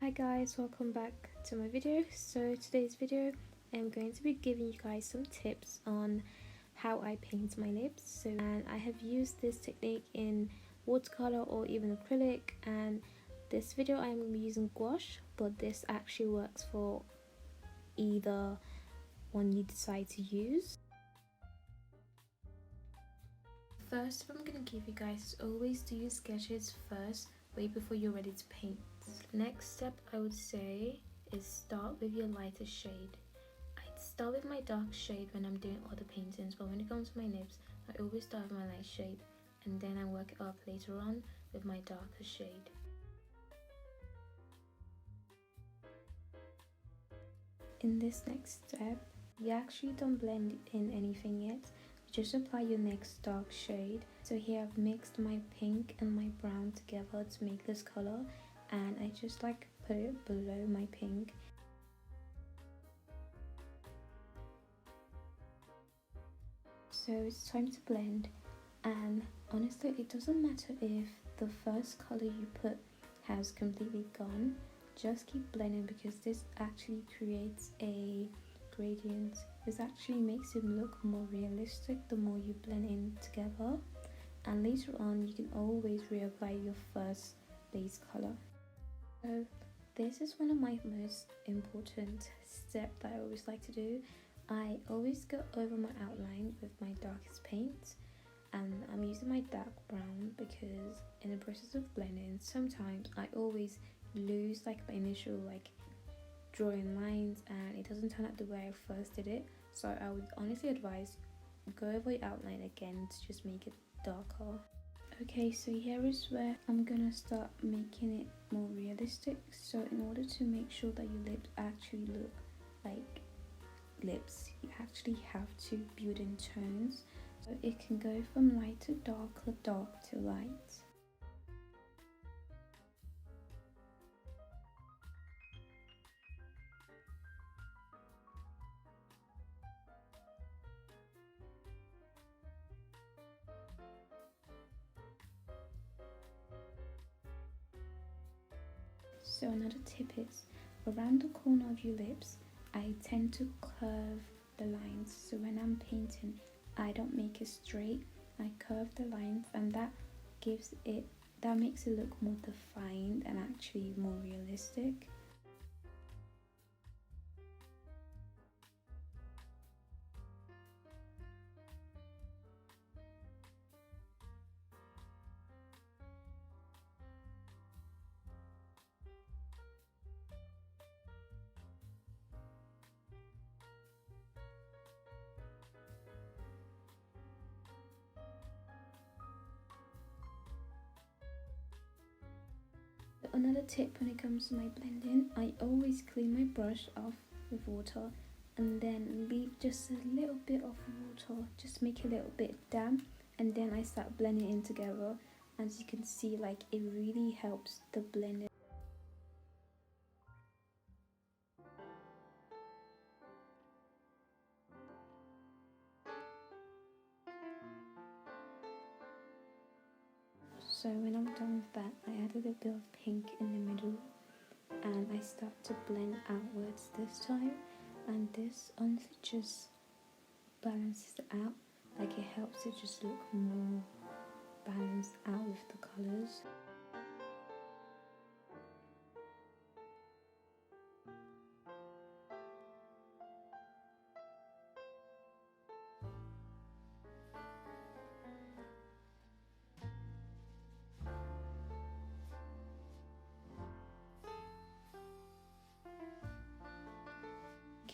Hi guys, welcome back to my video. So today's video I'm going to be giving you guys some tips on how I paint my lips. And I have used this technique in watercolor or even acrylic, and this video I'm using gouache, but this actually works for either one you decide to use. First tip I'm going to give you guys is always do your sketches first, way before you're ready to paint. Next step I would say is start with your lighter shade. I start with my dark shade when I'm doing other paintings, but when it comes to my lips I always start with my light shade and then I work it up later on with my darker shade. In this next step, you actually don't blend in anything yet, just apply your next dark shade. So here I've mixed my pink and my brown together to make this color, and I just put it below my pink. So it's time to blend, and honestly it doesn't matter if the first color you put has completely gone, just keep blending because this actually creates a gradient. This actually makes it look more realistic the more you blend in together, and later on you can always reapply your first base color. So this is one of my most important steps that I always like to do. I always go over my outline with my darkest paint, and I'm using my dark brown because in the process of blending sometimes I always lose my initial drawing lines and it doesn't turn out the way I first did it. So I would honestly advise go over your outline again to just make it darker. Okay, so here is where I'm gonna start making it more realistic. So in order to make sure that your lips actually look like lips, you actually have to build in tones. So it can go from light to dark or dark to light. So another tip is, around the corner of your lips, I tend to curve the lines. So when I'm painting, I don't make it straight, I curve the lines, and that makes it look more defined and actually more realistic. Another tip when it comes to my blending, I always clean my brush off with water and then leave just a little bit of water, just make it a little bit damp, and then I start blending in together. As you can see, it really helps the blending. So when I'm done with that, I added a bit of pink in the middle and I start to blend outwards this time, and this honestly just balances it out. It helps it just look more balanced out with the colours.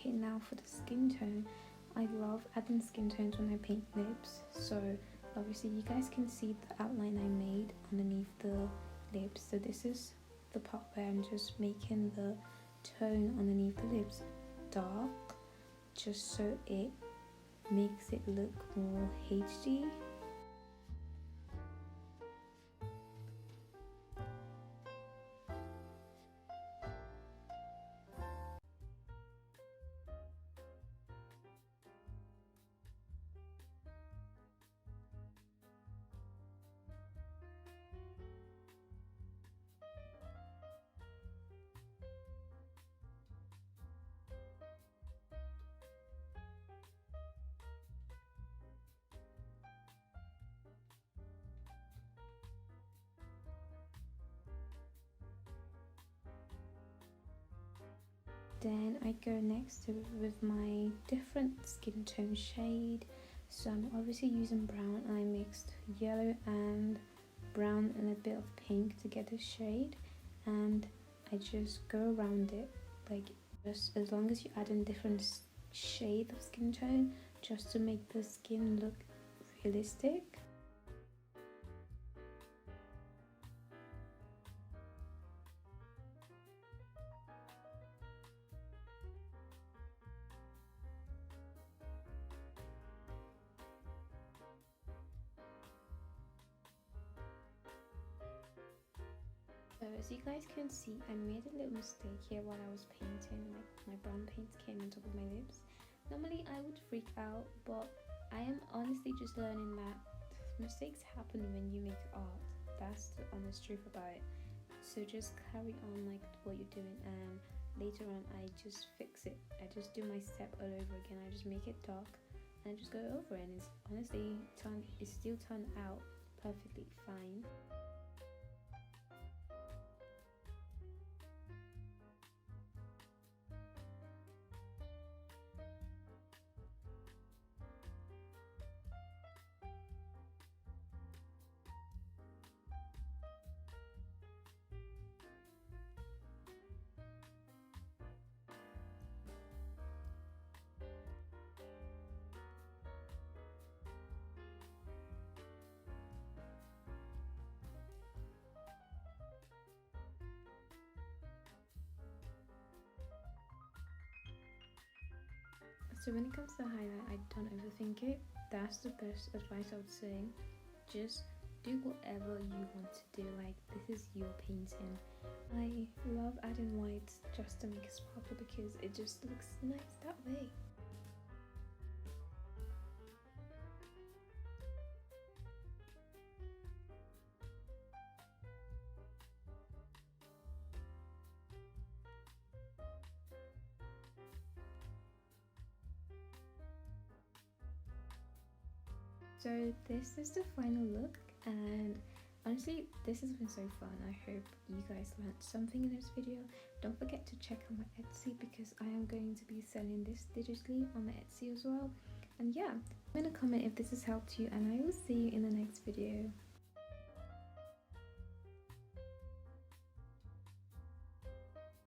Okay, now for the skin tone, I love adding skin tones when I paint lips. So obviously you guys can see the outline I made underneath the lips. So this is the part where I'm just making the tone underneath the lips dark, just so it makes it look more HD. Then I go next to with my different skin tone shade. So I'm obviously using brown, and I mixed yellow and brown and a bit of pink to get this shade, and I just go around it, like, just as long as you add in different shade of skin tone, just to make the skin look realistic. So as you guys can see, I made a little mistake here while I was painting. Like, my brown paint came on top of my lips. Normally I would freak out, but I am honestly just learning that mistakes happen when you make art. That's the honest truth about it. So just carry on like what you're doing, and later on I just fix it. I just do my step all over again. I just make it dark and I just go over it, and it's honestly it's still turned out perfectly fine. So when it comes to highlight, I don't overthink it. That's the best advice I would say. Just do whatever you want to do. Like, this is your painting. I love adding whites just to make it sparkle because it just looks nice that way. So this is the final look, and honestly this has been so fun. I hope you guys learned something in this video. Don't forget to check out my Etsy because I am going to be selling this digitally on the Etsy as well. And yeah, I'm gonna comment if this has helped you, and I will see you in the next video.